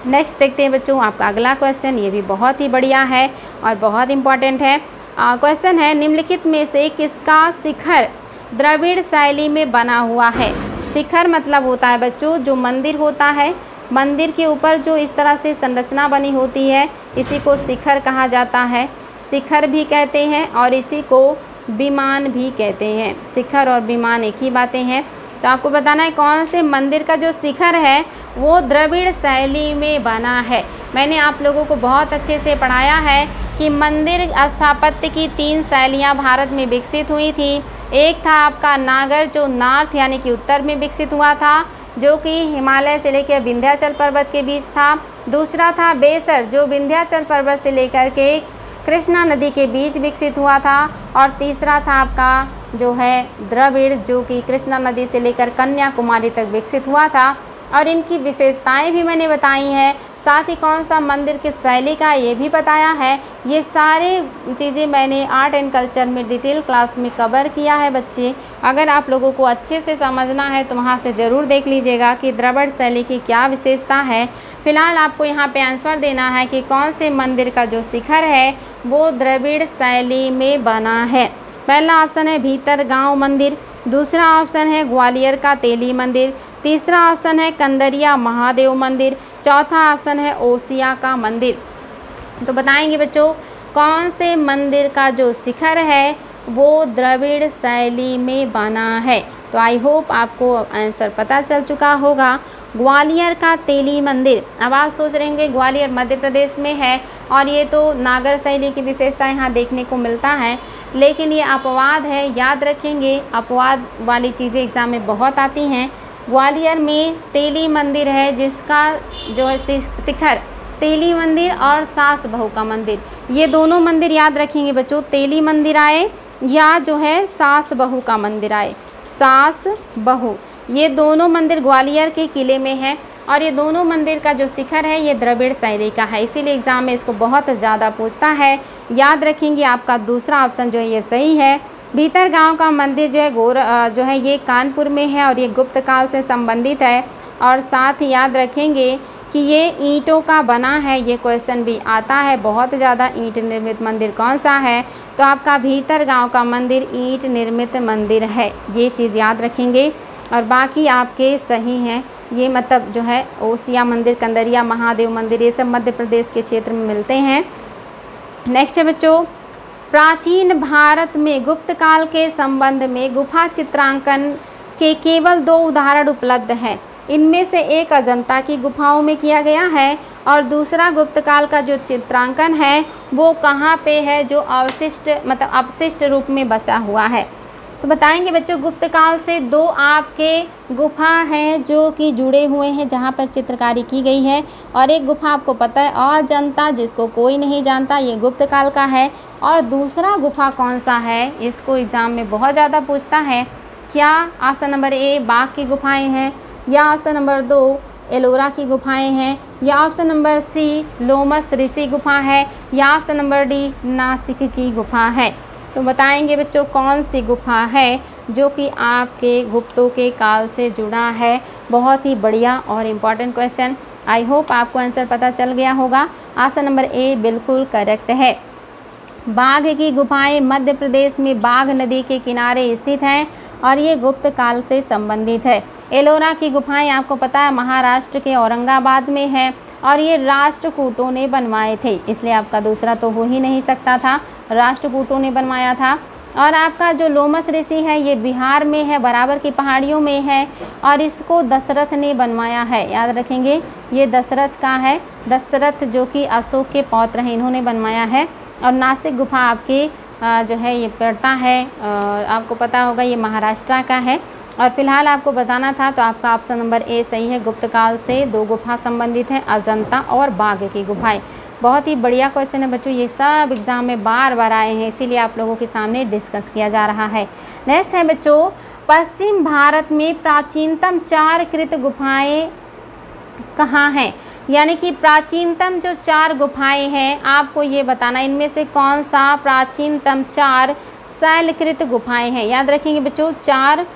नेक्स्ट देखते हैं बच्चों आपका अगला क्वेश्चन। ये भी बहुत ही बढ़िया है और बहुत इम्पॉर्टेंट है। क्वेश्चन है, निम्नलिखित में से किसका शिखर द्रविड़ शैली में बना हुआ है? शिखर मतलब होता है बच्चों जो मंदिर होता है, मंदिर के ऊपर जो इस तरह से संरचना बनी होती है, इसी को शिखर कहा जाता है। शिखर भी कहते हैं और इसी को विमान भी कहते हैं। शिखर और विमान एक ही बातें हैं। तो आपको बताना है कौन से मंदिर का जो शिखर है वो द्रविड़ शैली में बना है। मैंने आप लोगों को बहुत अच्छे से पढ़ाया है कि मंदिर स्थापत्य की 3 शैलियाँ भारत में विकसित हुई थी। एक था आपका नागर, जो नॉर्थ यानी कि उत्तर में विकसित हुआ था, जो कि हिमालय से लेकर विंध्याचल पर्वत के बीच था। दूसरा था बेसर, जो विंध्याचल पर्वत से लेकर के कृष्णा नदी के बीच विकसित हुआ था। और तीसरा था आपका जो है द्रविड़, जो कि कृष्णा नदी से लेकर कन्याकुमारी तक विकसित हुआ था। और इनकी विशेषताएं भी मैंने बताई हैं, साथ ही कौन सा मंदिर किस शैली का ये भी बताया है। ये सारे चीज़ें मैंने आर्ट एंड कल्चर में डिटेल क्लास में कवर किया है बच्चे। अगर आप लोगों को अच्छे से समझना है तो वहाँ से ज़रूर देख लीजिएगा कि द्रविड़ शैली की क्या विशेषता है। फिलहाल आपको यहाँ पे आंसर देना है कि कौन से मंदिर का जो शिखर है वो द्रविड़ शैली में बना है। पहला ऑप्शन है भीतरगांव मंदिर, दूसरा ऑप्शन है ग्वालियर का तेली मंदिर, तीसरा ऑप्शन है कंदरिया महादेव मंदिर, चौथा ऑप्शन है ओसिया का मंदिर। तो बताएंगे बच्चों कौन से मंदिर का जो शिखर है वो द्रविड़ शैली में बना है। तो आई होप आपको आंसर पता चल चुका होगा। ग्वालियर का तेली मंदिर। अब आप सोच रहे होंगे ग्वालियर मध्य प्रदेश में है और ये तो नागर शैली की विशेषता यहाँ देखने को मिलता है, लेकिन ये अपवाद है। याद रखेंगे, अपवाद वाली चीज़ें एग्ज़ाम में बहुत आती हैं। ग्वालियर में तेली मंदिर है जिसका जो है शिखर तेली मंदिर और सास बहू का मंदिर, ये दोनों मंदिर याद रखेंगे बच्चों। तेली मंदिर आए या जो है सास बहू का मंदिर आए, सास बहू, ये दोनों मंदिर ग्वालियर के किले में है। और ये दोनों मंदिर का जो शिखर है ये द्रविड़ शैली का है, इसीलिए एग्ज़ाम में इसको बहुत ज़्यादा पूछता है। याद रखेंगे आपका दूसरा ऑप्शन जो है ये सही है। भीतरगांव का मंदिर जो है ये कानपुर में है और ये गुप्त काल से संबंधित है। और साथ ही याद रखेंगे कि ये ईंटों का बना है, ये क्वेश्चन भी आता है बहुत ज़्यादा। ईंट निर्मित मंदिर कौन सा है? तो आपका भीतरगांव का मंदिर ईंट निर्मित मंदिर है, ये चीज़ याद रखेंगे। और बाकी आपके सही हैं, ये मतलब जो है ओसिया मंदिर, कंदरिया महादेव मंदिर, ये सब मध्य प्रदेश के क्षेत्र में मिलते हैं। नेक्स्ट है बच्चों, प्राचीन भारत में गुप्त काल के संबंध में गुफा चित्रांकन के केवल 2 उदाहरण उपलब्ध हैं। इनमें से एक अजंता की गुफाओं में किया गया है और दूसरा गुप्त काल का जो चित्रांकन है वो कहाँ पे है, जो अवशिष्ट मतलब अपशिष्ट रूप में बचा हुआ है। तो बताएंगे बच्चों, गुप्त काल से दो आपके गुफा हैं जो कि जुड़े हुए हैं, जहाँ पर चित्रकारी की गई है। और एक गुफा आपको पता है अजंता, जिसको कोई नहीं जानता, ये गुप्त काल का है। और दूसरा गुफा कौन सा है, इसको एग्ज़ाम में बहुत ज़्यादा पूछता है। क्या ऑप्शन नंबर ए बाघ की गुफाएँ हैं, या ऑप्शन नंबर 2 एलोरा की गुफाएँ हैं, या ऑप्शन नंबर सी लोमस ऋषि गुफा है, या ऑप्शन नंबर डी नासिक की गुफा है। तो बताएंगे बच्चों कौन सी गुफा है जो कि आपके गुप्तों के काल से जुड़ा है। बहुत ही बढ़िया और इम्पॉर्टेंट क्वेश्चन। आई होप आपको आंसर पता चल गया होगा। ऑप्शन नंबर ए बिल्कुल करेक्ट है। बाघ की गुफाएं मध्य प्रदेश में बाघ नदी के किनारे स्थित हैं और ये गुप्त काल से संबंधित है। एलोरा की गुफाएं आपको पता है महाराष्ट्र के औरंगाबाद में है और ये राष्ट्रकूटों ने बनवाए थे, इसलिए आपका दूसरा तो हो ही नहीं सकता था, राष्ट्रकूटों ने बनवाया था। और आपका जो लोमस ऋषि है ये बिहार में है, बराबर की पहाड़ियों में है और इसको दशरथ ने बनवाया है। याद रखेंगे ये दशरथ का है, दशरथ जो कि अशोक के पौत्र हैं, इन्होंने बनवाया है। और नासिक गुफा आपके जो है ये पड़ता है, आपको पता होगा ये महाराष्ट्र का है। और फिलहाल आपको बताना था तो आपका ऑप्शन नंबर ए सही है। गुप्त काल से दो गुफा संबंधित हैं, अजंता और बाघ की गुफाएं। बहुत ही बढ़िया क्वेश्चन है बच्चों, ये सब एग्जाम में बार बार आए हैं, इसीलिए आप लोगों के सामने डिस्कस किया जा रहा है। नेक्स्ट है बच्चों, पश्चिम भारत में प्राचीनतम 4 कृत गुफाएं कहाँ हैं। यानी कि प्राचीनतम जो 4 गुफाएं हैं आपको ये बताना, इनमें से कौन सा प्राचीनतम 4 शैलकृत गुफाएं हैं। याद रखेंगे बच्चों 4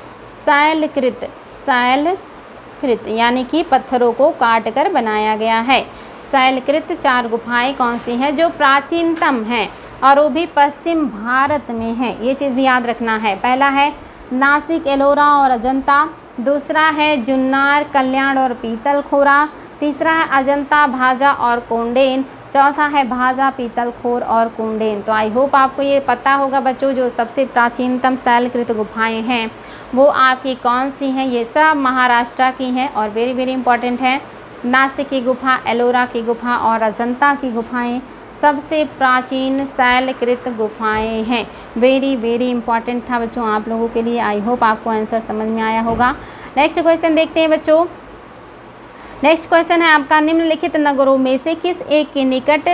शैलकृत, शैलकृत यानी कि पत्थरों को काट कर बनाया गया है। शैलकृत 4 गुफाएं कौन सी हैं जो प्राचीनतम हैं और वो भी पश्चिम भारत में है, ये चीज़ भी याद रखना है। पहला है नासिक, एलोरा और अजंता, दूसरा है जुन्नार, कल्याण और पीतलखोरा, तीसरा है अजंता, भाजा और कोंडेन, चौथा है भाजा, पीतलखोर और कुंडेन। तो आई होप आपको ये पता होगा बच्चों, जो सबसे प्राचीनतम शैलकृत गुफाएं हैं वो आपकी कौन सी हैं। ये सब महाराष्ट्र की हैं और वेरी वेरी इंपॉर्टेंट है। नासिक की गुफा, एलोरा की गुफा और अजंता की गुफाएं सबसे प्राचीन शैलकृत गुफाएं हैं। वेरी वेरी इंपॉर्टेंट था बच्चों आप लोगों के लिए। आई होप आपको आंसर समझ में आया होगा। नेक्स्ट क्वेश्चन देखते हैं बच्चों। नेक्स्ट क्वेश्चन है आपका, निम्नलिखित नगरों में से किस एक के निकट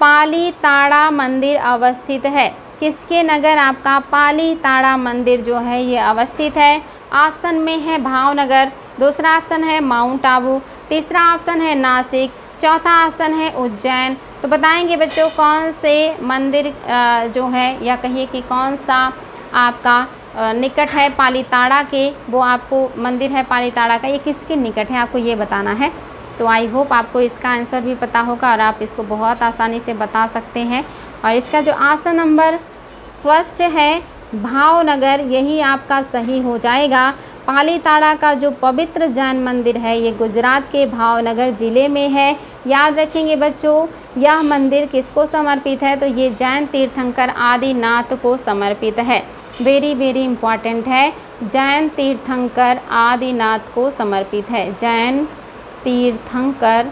पालीताड़ा मंदिर अवस्थित है। किसके नगर आपका पालीताड़ा मंदिर जो है ये अवस्थित है। ऑप्शन में है भावनगर, दूसरा ऑप्शन है माउंट आबू, तीसरा ऑप्शन है नासिक, चौथा ऑप्शन है उज्जैन। तो बताएंगे बच्चों कौन से मंदिर जो है, या कहिए कि कौन सा आपका निकट है पालीताड़ा के, वो आपको मंदिर है पालीताड़ा का, ये किसके निकट है आपको ये बताना है। तो आई होप आपको इसका आंसर भी पता होगा और आप इसको बहुत आसानी से बता सकते हैं। और इसका जो ऑप्शन नंबर फर्स्ट है भावनगर, यही आपका सही हो जाएगा। पालीताड़ा का जो पवित्र जैन मंदिर है ये गुजरात के भावनगर ज़िले में है। याद रखेंगे बच्चों यह मंदिर किसको समर्पित है, तो ये जैन तीर्थंकर आदिनाथ को समर्पित है। वेरी वेरी इम्पॉर्टेंट है, जैन तीर्थंकर आदिनाथ को समर्पित है। जैन तीर्थंकर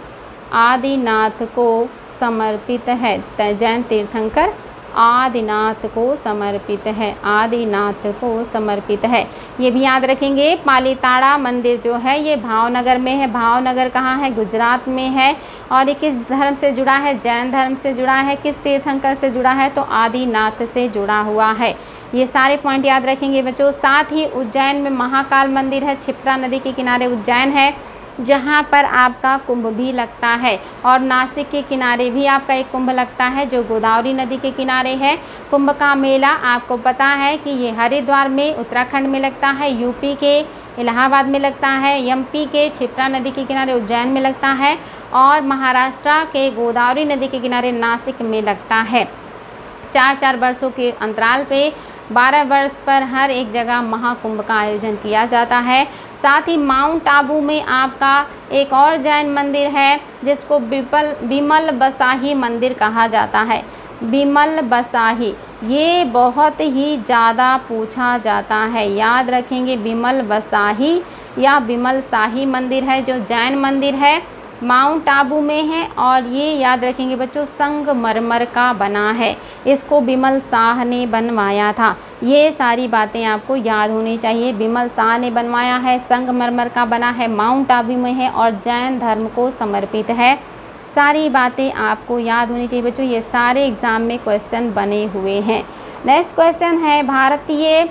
आदिनाथ को समर्पित है, जैन तीर्थंकर आदिनाथ को समर्पित है, आदिनाथ को समर्पित है। ये भी याद रखेंगे। पालीताड़ा मंदिर जो है ये भावनगर में है। भावनगर कहाँ है, गुजरात में है। और ये किस धर्म से जुड़ा है, जैन धर्म से जुड़ा है। किस तीर्थंकर से जुड़ा है, तो आदिनाथ से जुड़ा हुआ है। ये सारे पॉइंट याद रखेंगे बच्चों। साथ ही उज्जैन में महाकाल मंदिर है, क्षिप्रा नदी के किनारे उज्जैन है, जहाँ पर आपका कुंभ भी लगता है। और नासिक के किनारे भी आपका एक कुंभ लगता है जो गोदावरी नदी के किनारे है। कुंभ का मेला आपको पता है कि ये हरिद्वार में उत्तराखंड में लगता है, यूपी के इलाहाबाद में लगता है, एमपी के क्षिप्रा नदी के किनारे उज्जैन में लगता है और महाराष्ट्र के गोदावरी नदी के किनारे नासिक में लगता है। 4-4 वर्षों के अंतराल पे 12 वर्ष पर हर एक जगह महाकुंभ का आयोजन किया जाता है। साथ ही माउंट आबू में आपका एक और जैन मंदिर है जिसको बिमल बसाही मंदिर कहा जाता है। बिमल बसाही, ये बहुत ही ज़्यादा पूछा जाता है। याद रखेंगे बिमल बसाही या बिमल शाही मंदिर है जो जैन मंदिर है माउंट आबू में है और ये याद रखेंगे बच्चों संगमरमर का बना है। इसको बिमल शाह ने बनवाया था। ये सारी बातें आपको याद होनी चाहिए। बिमल शाह ने बनवाया है, संगमरमर का बना है, माउंट आबू में है और जैन धर्म को समर्पित है। सारी बातें आपको याद होनी चाहिए बच्चों। ये सारे एग्ज़ाम में क्वेश्चन बने हुए हैं। नेक्स्ट क्वेश्चन है, भारतीय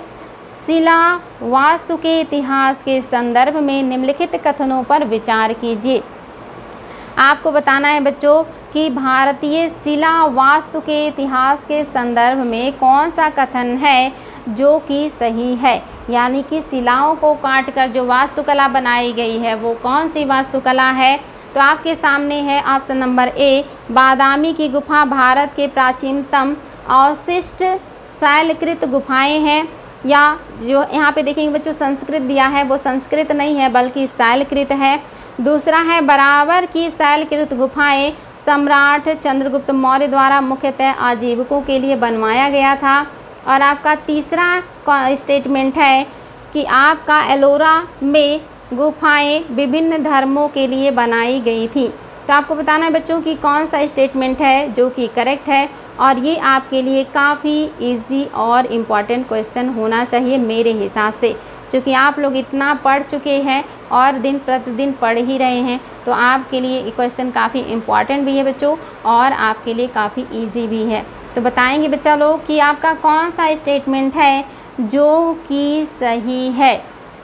शिला वास्तु के इतिहास के संदर्भ में निम्नलिखित कथनों पर विचार कीजिए। आपको बताना है बच्चों कि भारतीय शिला वास्तु के इतिहास के संदर्भ में कौन सा कथन है जो कि सही है। यानी कि शिलाओं को काटकर जो वास्तुकला बनाई गई है वो कौन सी वास्तुकला है। तो आपके सामने है ऑप्शन नंबर ए, बादामी की गुफा भारत के प्राचीनतम अवशिष्ट शैलकृत गुफाएं हैं। या जो यहाँ पे देखेंगे बच्चों संस्कृत दिया है वो संस्कृत नहीं है बल्कि शैलकृत है। दूसरा है बराबर की शैलकृत गुफाएं सम्राट चंद्रगुप्त मौर्य द्वारा मुख्यतः आजीविकों के लिए बनवाया गया था। और आपका तीसरा स्टेटमेंट है कि आपका एलोरा में गुफाएं विभिन्न धर्मों के लिए बनाई गई थी। तो आपको बताना है बच्चों कि कौन सा स्टेटमेंट है जो कि करेक्ट है। और ये आपके लिए काफ़ी इजी और इम्पॉर्टेंट क्वेश्चन होना चाहिए मेरे हिसाब से, क्योंकि आप लोग इतना पढ़ चुके हैं और दिन प्रतिदिन पढ़ ही रहे हैं। तो आपके लिए ये क्वेश्चन काफ़ी इम्पॉर्टेंट भी है बच्चों और आपके लिए काफ़ी इजी भी है। तो बताएंगे बच्चा लोग कि आपका कौन सा स्टेटमेंट है जो कि सही है।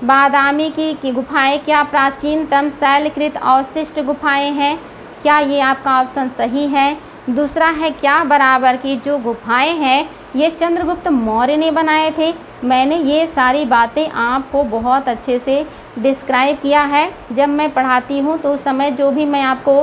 बादामी की गुफाएं क्या प्राचीनतम शैलकृत अवशिष्ट गुफाएं हैं? क्या ये आपका ऑप्शन सही है? दूसरा है क्या बराबर की जो गुफाएं हैं ये चंद्रगुप्त मौर्य ने बनाए थे? मैंने ये सारी बातें आपको बहुत अच्छे से डिस्क्राइब किया है। जब मैं पढ़ाती हूँ तो उस समय जो भी मैं आपको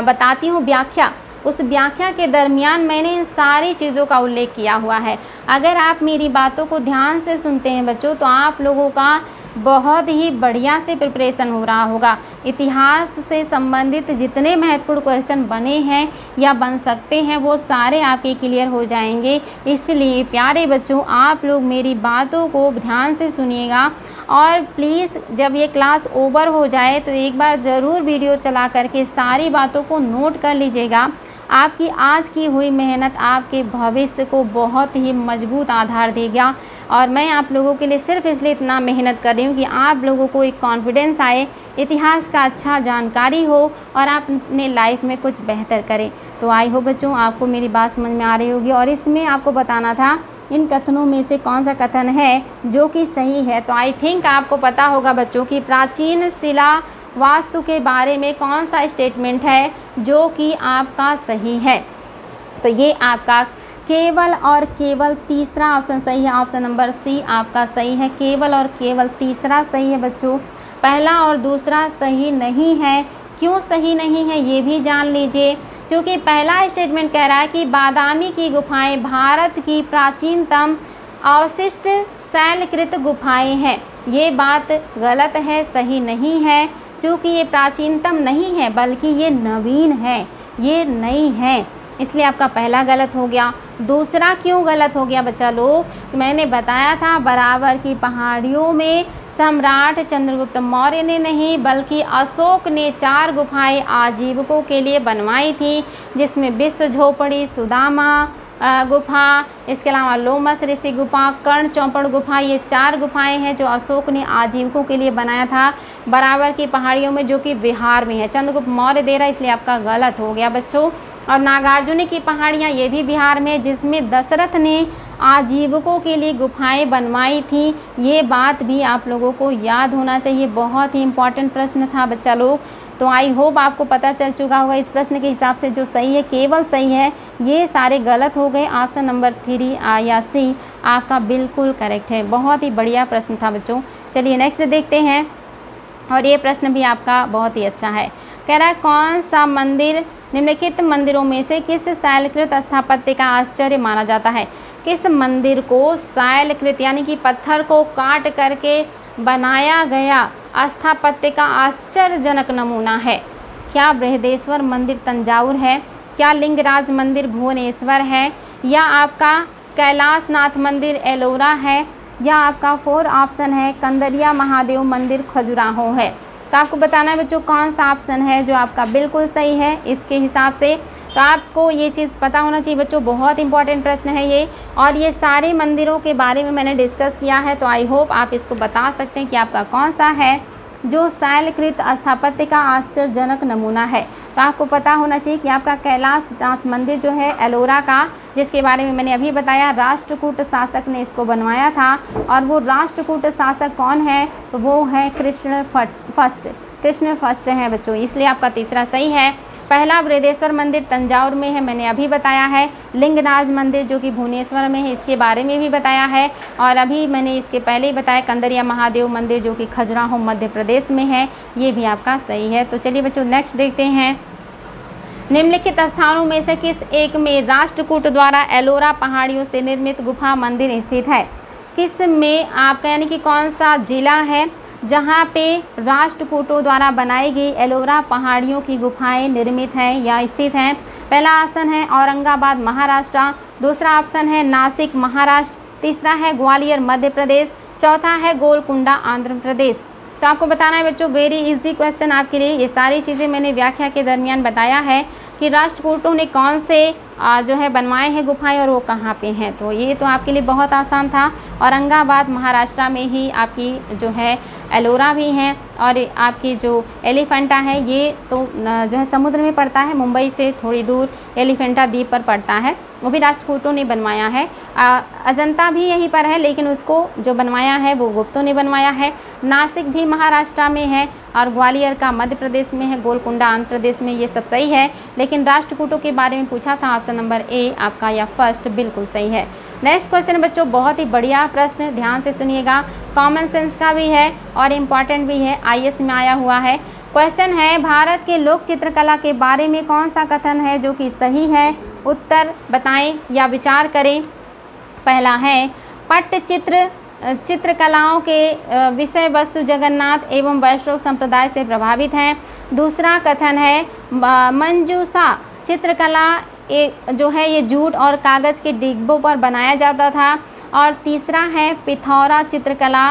बताती हूँ व्याख्या, उस व्याख्या के दरमियान मैंने इन सारी चीज़ों का उल्लेख किया हुआ है। अगर आप मेरी बातों को ध्यान से सुनते हैं बच्चों तो आप लोगों का बहुत ही बढ़िया से प्रिपरेशन हो रहा होगा। इतिहास से संबंधित जितने महत्वपूर्ण क्वेश्चन बने हैं या बन सकते हैं वो सारे आपके क्लियर हो जाएंगे। इसलिए प्यारे बच्चों आप लोग मेरी बातों को ध्यान से सुनिएगा और प्लीज़ जब ये क्लास ओवर हो जाए तो एक बार ज़रूर वीडियो चला करके सारी बातों को नोट कर लीजिएगा। आपकी आज की हुई मेहनत आपके भविष्य को बहुत ही मजबूत आधार देगा। और मैं आप लोगों के लिए सिर्फ इसलिए इतना मेहनत कर रही हूँ कि आप लोगों को एक कॉन्फिडेंस आए, इतिहास का अच्छा जानकारी हो और आप अपने लाइफ में कुछ बेहतर करें। तो आई होप बच्चों आपको मेरी बात समझ में आ रही होगी। और इसमें आपको बताना था इन कथनों में से कौन सा कथन है जो कि सही है। तो आई थिंक आपको पता होगा बच्चों कि प्राचीन शिला वास्तु के बारे में कौन सा स्टेटमेंट है जो कि आपका सही है। तो ये आपका केवल और केवल तीसरा ऑप्शन सही है। ऑप्शन नंबर सी आपका सही है। केवल और केवल तीसरा सही है बच्चों, पहला और दूसरा सही नहीं है। क्यों सही नहीं है ये भी जान लीजिए। क्योंकि पहला स्टेटमेंट कह रहा है कि बादामी की गुफाएं भारत की प्राचीनतम अवशिष्ट शैलकृत गुफाएं हैं। ये बात गलत है, सही नहीं है, क्योंकि ये प्राचीनतम नहीं है बल्कि ये नवीन है, ये नई है। इसलिए आपका पहला गलत हो गया। दूसरा क्यों गलत हो गया बच्चा लोग? मैंने बताया था बराबर की पहाड़ियों में सम्राट चंद्रगुप्त मौर्य ने नहीं बल्कि अशोक ने 4 गुफाएं आजीविकों के लिए बनवाई थी, जिसमें विश्व झोपड़ी, सुदामा गुफा, इसके अलावा लोमस ऋषि गुफा, कर्ण चौपड़ गुफा, ये 4 गुफाएं हैं जो अशोक ने आजीविकों के लिए बनाया था बराबर की पहाड़ियों में, जो कि बिहार में है। चंद्रगुप्त मौर्य दे रहा है इसलिए आपका गलत हो गया बच्चों। और नागार्जुनी की पहाड़ियाँ ये भी बिहार में, जिसमें दशरथ ने आजीविकों के लिए गुफाएं बनवाई थी। ये बात भी आप लोगों को याद होना चाहिए, बहुत ही इम्पॉर्टेंट प्रश्न था बच्चा लोग। तो आई होप आपको पता चल चुका होगा इस प्रश्न के हिसाब से जो सही है केवल सही है, ये सारे गलत हो गए। ऑप्शन नंबर 3 या सी आपका बिल्कुल करेक्ट है। बहुत ही बढ़िया प्रश्न था बच्चों। चलिए नेक्स्ट देखते हैं। और ये प्रश्न भी आपका बहुत ही अच्छा है। कह रहा है कौन सा मंदिर निम्नलिखित मंदिरों में से किस शैलकृत स्थापत्य का आश्चर्य माना जाता है? किस मंदिर को शैलकृत यानी कि पत्थर को काट करके बनाया गया स्थापत्य का आश्चर्यजनक नमूना है? क्या बृहदेश्वर मंदिर तंजावुर है? क्या लिंगराज मंदिर भुवनेश्वर है? या आपका कैलाशनाथ मंदिर एलोरा है? या आपका 4 ऑप्शन है कंदरिया महादेव मंदिर खजुराहो है? तो आपको बताना है बच्चों कौन सा ऑप्शन है जो आपका बिल्कुल सही है इसके हिसाब से। तो आपको ये चीज़ पता होना चाहिए बच्चों, बहुत इंपॉर्टेंट प्रश्न है ये, और ये सारे मंदिरों के बारे में मैंने डिस्कस किया है। तो आई होप आप इसको बता सकते हैं कि आपका कौन सा है जो शैलकृत स्थापत्य का आश्चर्यजनक नमूना है। तो आपको पता होना चाहिए कि आपका कैलाश नाथ मंदिर जो है एलोरा का, जिसके बारे में मैंने अभी बताया, राष्ट्रकूट शासक ने इसको बनवाया था। और वो राष्ट्रकूट शासक कौन है? तो वो है कृष्ण फर्स्ट है बच्चों, इसलिए आपका तीसरा सही है। पहला बृहदेश्वर मंदिर तंजावुर में है, मैंने अभी बताया है। लिंगराज मंदिर जो कि भुवनेश्वर में है, इसके बारे में भी बताया है। और अभी मैंने इसके पहले ही बताया कंदरिया महादेव मंदिर जो कि खजुराहो मध्य प्रदेश में है, ये भी आपका सही है। तो चलिए बच्चों नेक्स्ट देखते हैं। निम्नलिखित स्थानों में से किस एक में राष्ट्रकूट द्वारा एलोरा पहाड़ियों से निर्मित गुफा मंदिर स्थित है? किस में आपका यानी कि कौन सा जिला है जहाँ पे राष्ट्रकूटों द्वारा बनाई गई एलोरा पहाड़ियों की गुफाएं निर्मित हैं या स्थित हैं? पहला ऑप्शन है औरंगाबाद महाराष्ट्र, दूसरा ऑप्शन है नासिक महाराष्ट्र, तीसरा है ग्वालियर मध्य प्रदेश, चौथा है गोलकुंडा आंध्र प्रदेश। तो आपको बताना है बच्चों, वेरी इजी क्वेश्चन आपके लिए। ये सारी चीज़ें मैंने व्याख्या के दरमियान बताया है कि राष्ट्रकूटों ने कौन से जो है बनवाए हैं गुफाएं और वो कहाँ पे हैं। तो ये तो आपके लिए बहुत आसान था। औरंगाबाद महाराष्ट्र में ही आपकी जो है एलोरा भी हैं, और आपकी जो एलिफेंटा है ये तो जो है समुद्र में पड़ता है, मुंबई से थोड़ी दूर एलिफेंटा द्वीप पर पड़ता है, वो भी राष्ट्रकूटों ने बनवाया है। अजंता भी यहीं पर है, लेकिन उसको जो बनवाया है वो गुप्तों ने बनवाया है। नासिक भी महाराष्ट्र में है, और ग्वालियर का मध्य प्रदेश में है, गोलकुंडा आंध्र प्रदेश में। ये सब सही है, लेकिन राष्ट्रकूटों के बारे में पूछा था, ऑप्शन नंबर ए आपका या फर्स्ट बिल्कुल सही है। नेक्स्ट क्वेश्चन बच्चों, बहुत ही बढ़िया प्रश्न, ध्यान से सुनिएगा, कॉमन सेंस का भी है और इम्पॉर्टेंट भी है, आईएएस में आया हुआ है। क्वेश्चन है, भारत के लोक चित्रकला के बारे में कौन सा कथन है जो कि सही है? उत्तर बताएं या विचार करें। पहला है पट्टचित्र चित्रकलाओं के विषय वस्तु जगन्नाथ एवं वैष्णव संप्रदाय से प्रभावित हैं। दूसरा कथन है मंजूषा चित्रकला जो है ये जूट और कागज़ के डिब्बों पर बनाया जाता था। और तीसरा है पिथौरा चित्रकला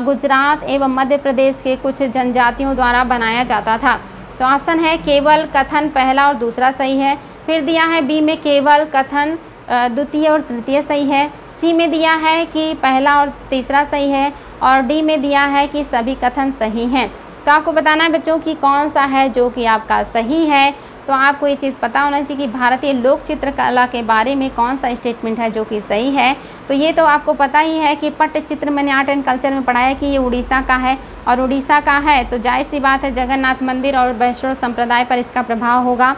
गुजरात एवं मध्य प्रदेश के कुछ जनजातियों द्वारा बनाया जाता था। तो ऑप्शन है केवल कथन पहला और दूसरा सही है। फिर दिया है बी में केवल कथन द्वितीय और तृतीय सही है। सी में दिया है कि पहला और तीसरा सही है, और डी में दिया है कि सभी कथन सही हैं। तो आपको बताना है बच्चों कि कौन सा है जो कि आपका सही है। तो आपको ये चीज़ पता होना चाहिए कि भारतीय लोक चित्रकला के बारे में कौन सा स्टेटमेंट है जो कि सही है। तो ये तो आपको पता ही है कि पट्टचित्र मैंने आर्ट एंड कल्चर में पढ़ाया कि ये उड़ीसा का है, और उड़ीसा का है तो जाहिर सी बात है जगन्नाथ मंदिर और वैष्णव संप्रदाय पर इसका प्रभाव होगा।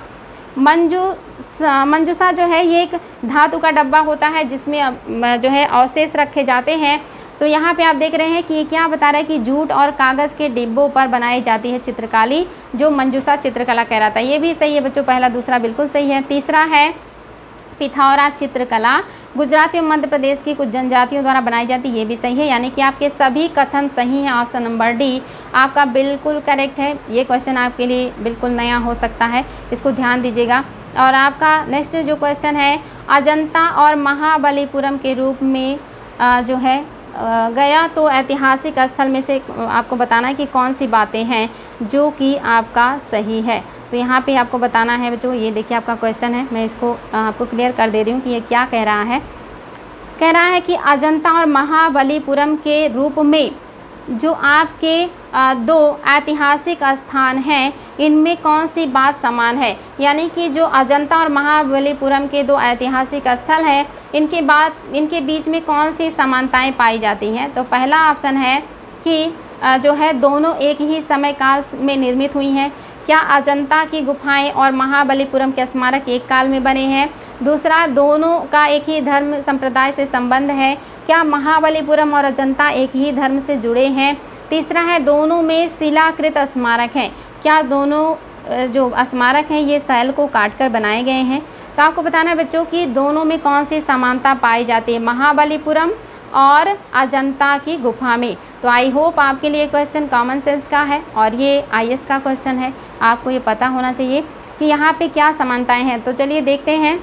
मंजूषा जो है ये एक धातु का डब्बा होता है जिसमें जो है अवशेष रखे जाते हैं। तो यहाँ पे आप देख रहे हैं कि ये क्या बता रहा है कि जूट और कागज़ के डिब्बों पर बनाई जाती है चित्रकारी, जो मंजूषा चित्रकला कहलाता है। ये भी सही है बच्चों, पहला दूसरा बिल्कुल सही है। तीसरा है पिथौरा चित्रकला गुजरात एवं मध्य प्रदेश की कुछ जनजातियों द्वारा बनाई जाती है, ये भी सही है। यानी कि आपके सभी कथन सही हैं। ऑप्शन नंबर डी आपका बिल्कुल करेक्ट है। ये क्वेश्चन आपके लिए बिल्कुल नया हो सकता है, इसको ध्यान दीजिएगा। और आपका नेक्स्ट जो क्वेश्चन है, अजंता और महाबलीपुरम के रूप में जो है गया तो ऐतिहासिक स्थल में से आपको बताना है कि कौन सी बातें हैं जो कि आपका सही है। तो यहाँ पे आपको बताना है बच्चों, ये देखिए आपका क्वेश्चन है, मैं इसको आपको क्लियर कर दे रही हूँ कि ये क्या कह रहा है। कह रहा है कि अजंता और महाबलीपुरम के रूप में जो आपके दो ऐतिहासिक स्थान हैं, इनमें कौन सी बात समान है। यानी कि जो अजंता और महाबलीपुरम के दो ऐतिहासिक स्थल हैं, इनके बीच में कौन सी समानताएं पाई जाती हैं। तो पहला ऑप्शन है कि जो है दोनों एक ही समय काल में निर्मित हुई हैं। क्या अजंता की गुफाएं और महाबलीपुरम के स्मारक एक काल में बने हैं। दूसरा, दोनों का एक ही धर्म संप्रदाय से संबंध है। क्या महाबलीपुरम और अजंता एक ही धर्म से जुड़े हैं। तीसरा है, दोनों में शिलाकृत स्मारक हैं। क्या दोनों जो स्मारक हैं ये शैल को काटकर बनाए गए हैं। तो आपको बताना है बच्चों कि दोनों में कौन सी समानता पाई जाती है, महाबलीपुरम और अजंता की गुफा में। तो आई होप आपके लिए क्वेश्चन कॉमन सेंस का है और ये आईएएस का क्वेश्चन है, आपको ये पता होना चाहिए कि यहाँ पे क्या समानताएं हैं। तो चलिए देखते हैं।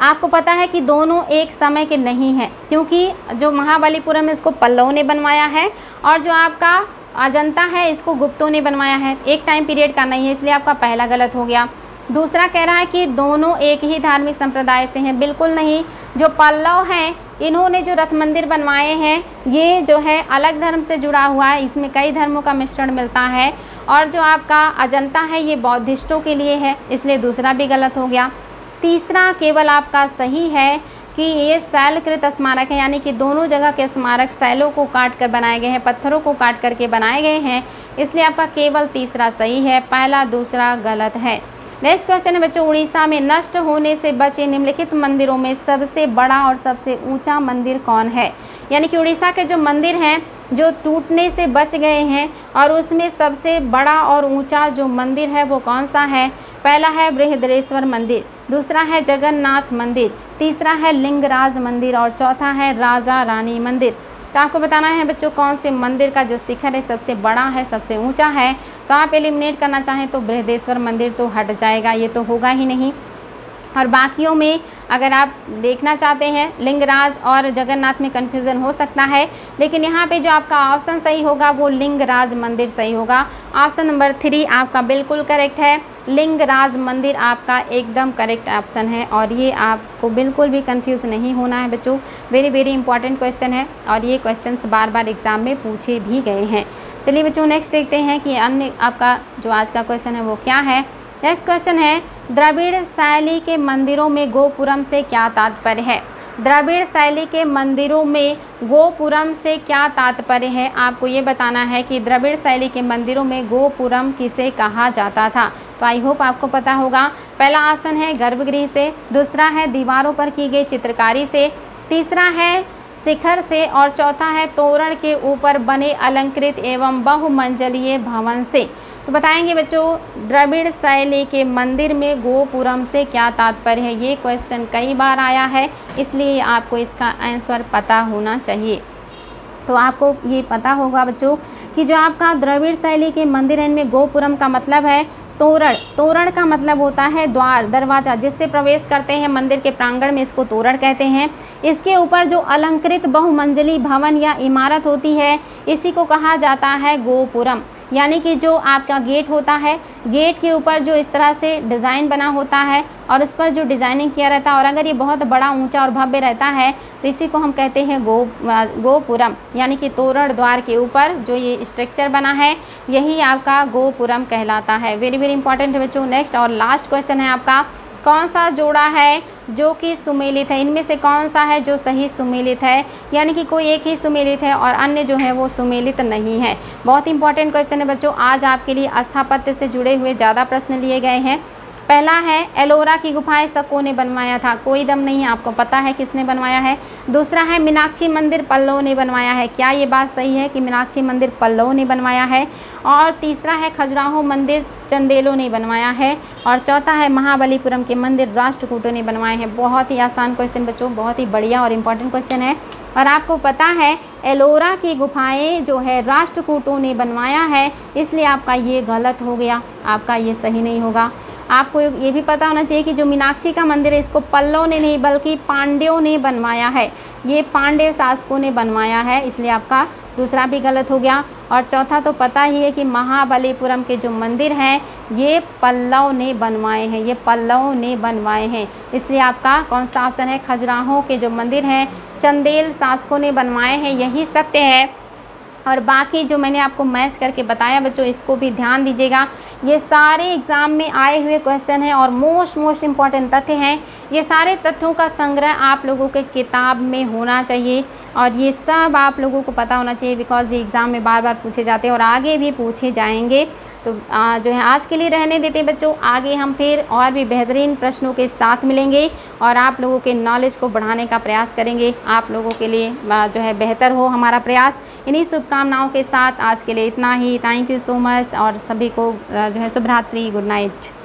आपको पता है कि दोनों एक समय के नहीं हैं, क्योंकि जो महाबलीपुरम है इसको पल्लवों ने बनवाया है, और जो आपका अजंता है इसको गुप्तों ने बनवाया है, एक टाइम पीरियड का नहीं है, इसलिए आपका पहला गलत हो गया। दूसरा कह रहा है कि दोनों एक ही धार्मिक संप्रदाय से हैं, बिल्कुल नहीं। जो पल्लव हैं इन्होंने जो रथ मंदिर बनवाए हैं ये जो है अलग धर्म से जुड़ा हुआ है, इसमें कई धर्मों का मिश्रण मिलता है। और जो आपका अजंता है ये बौद्धिस्टों के लिए है, इसलिए दूसरा भी गलत हो गया। तीसरा केवल आपका सही है कि ये शैलकृत स्मारक है, यानी कि दोनों जगह के स्मारक शैलों को काट कर बनाए गए हैं, पत्थरों को काट करके बनाए गए हैं, इसलिए आपका केवल तीसरा सही है, पहला दूसरा गलत है। नेक्स्ट क्वेश्चन है बच्चों, उड़ीसा में नष्ट होने से बचे निम्नलिखित मंदिरों में सबसे बड़ा और सबसे ऊंचा मंदिर कौन है? यानी कि उड़ीसा के जो मंदिर हैं जो टूटने से बच गए हैं और उसमें सबसे बड़ा और ऊंचा जो मंदिर है वो कौन सा है? पहला है बृहदेश्वर मंदिर, दूसरा है जगन्नाथ मंदिर, तीसरा है लिंगराज मंदिर और चौथा है राजा रानी मंदिर। तो आपको बताना है बच्चों कौन से मंदिर का जो शिखर है सबसे बड़ा है, सबसे ऊंचा है। तो आप एलिमिनेट करना चाहें तो बृहदेश्वर मंदिर तो हट जाएगा, ये तो होगा ही नहीं। और बाकियों में अगर आप देखना चाहते हैं लिंगराज और जगन्नाथ में कन्फ्यूज़न हो सकता है, लेकिन यहाँ पे जो आपका ऑप्शन सही होगा वो लिंगराज मंदिर सही होगा। ऑप्शन नंबर 3 आपका बिल्कुल करेक्ट है, लिंगराज मंदिर आपका एकदम करेक्ट ऑप्शन है। और ये आपको बिल्कुल भी कंफ्यूज नहीं होना है बच्चों, वेरी वेरी इंपॉर्टेंट क्वेश्चन है और ये क्वेश्चंस बार बार एग्जाम में पूछे भी गए हैं। चलिए बच्चों नेक्स्ट देखते हैं कि अन्य आपका जो आज का क्वेश्चन है वो क्या है। नेक्स्ट क्वेश्चन है, द्रविड़ शैली के मंदिरों में गोपुरम से क्या तात्पर्य है? द्रविड़ शैली के मंदिरों में गोपुरम से क्या तात्पर्य है? आपको ये बताना है कि द्रविड़ शैली के मंदिरों में गोपुरम किसे कहा जाता था। तो आई होप आपको पता होगा। पहला ऑप्शन है गर्भगृह से, दूसरा है दीवारों पर की गई चित्रकारी से, तीसरा है शिखर से और चौथा है तोरण के ऊपर बने अलंकृत एवं बहुमंजिलीय भवन से। तो बताएंगे बच्चों द्रविड़ शैली के मंदिर में गोपुरम से क्या तात्पर्य है? ये क्वेश्चन कई बार आया है, इसलिए आपको इसका आंसर पता होना चाहिए। तो आपको ये पता होगा बच्चों कि जो आपका द्रविड़ शैली के मंदिर है इनमें गोपुरम का मतलब है तोरण। तोरण का मतलब होता है द्वार, दरवाज़ा, जिससे प्रवेश करते हैं मंदिर के प्रांगण में, इसको तोरण कहते हैं। इसके ऊपर जो अलंकृत बहुमंजिली भवन या इमारत होती है इसी को कहा जाता है गोपुरम। यानी कि जो आपका गेट होता है, गेट के ऊपर जो इस तरह से डिज़ाइन बना होता है और उस पर जो डिज़ाइनिंग किया रहता है और अगर ये बहुत बड़ा ऊंचा और भव्य रहता है तो इसी को हम कहते हैं गोपुरम। यानी कि तोरण द्वार के ऊपर जो ये स्ट्रक्चर बना है यही आपका गोपुरम कहलाता है। वेरी वेरी इंपॉर्टेंट है बच्चों। नेक्स्ट और लास्ट क्वेश्चन है आपका, कौन सा जोड़ा है जो कि सुमेलित है? इनमें से कौन सा है जो सही सुमेलित है? यानी कि कोई एक ही सुमेलित है और अन्य जो है वो सुमेलित नहीं है। बहुत इंपॉर्टेंट क्वेश्चन है बच्चों। आज आपके लिए स्थापत्य से जुड़े हुए ज़्यादा प्रश्न लिए गए हैं। पहला है एलोरा की गुफाएं शकों ने बनवाया था, कोई दम नहीं, आपको पता है किसने बनवाया है। दूसरा है मीनाक्षी मंदिर पल्लवों ने बनवाया है, क्या ये बात सही है कि मीनाक्षी मंदिर पल्लवों ने बनवाया है? और तीसरा है खजुराहो मंदिर चंदेलों ने बनवाया है और चौथा है महाबलीपुरम के मंदिर राष्ट्रकूटों ने बनवाए हैं। बहुत ही आसान क्वेश्चन बच्चों, बहुत ही बढ़िया और इम्पॉर्टेंट क्वेश्चन है। और आपको पता है एलोरा की गुफाएं जो है राष्ट्रकूटों ने बनवाया है, इसलिए आपका ये गलत हो गया, आपका ये सही नहीं होगा। आपको ये भी पता होना चाहिए कि जो मीनाक्षी का मंदिर है इसको पल्लव ने नहीं बल्कि पांड्यों ने बनवाया है, ये पांड्य शासकों ने बनवाया है, इसलिए आपका दूसरा भी गलत हो गया। और चौथा तो पता ही है कि महाबलीपुरम के जो मंदिर हैं ये पल्लव ने बनवाए हैं, ये पल्लव ने बनवाए हैं, इसलिए आपका कौन सा ऑप्शन है? खजुराहो के जो मंदिर हैं चंदेल शासकों ने बनवाए हैं, यही सत्य है। और बाकी जो मैंने आपको मैच करके बताया बच्चों इसको भी ध्यान दीजिएगा, ये सारे एग्ज़ाम में आए हुए क्वेश्चन हैं और मोस्ट इम्पॉर्टेंट तथ्य हैं। ये सारे तथ्यों का संग्रह आप लोगों के किताब में होना चाहिए और ये सब आप लोगों को पता होना चाहिए, बिकॉज ये एग्ज़ाम में बार बार पूछे जाते हैं और आगे भी पूछे जाएंगे। तो जो है आज के लिए रहने देते हैं बच्चों, आगे हम फिर और भी बेहतरीन प्रश्नों के साथ मिलेंगे और आप लोगों के नॉलेज को बढ़ाने का प्रयास करेंगे। आप लोगों के लिए जो है बेहतर हो हमारा प्रयास। इन्हीं शुभकामनाओं के साथ आज के लिए इतना ही। थैंक यू सो मच और सभी को जो है शुभ रात्रि, गुड नाइट।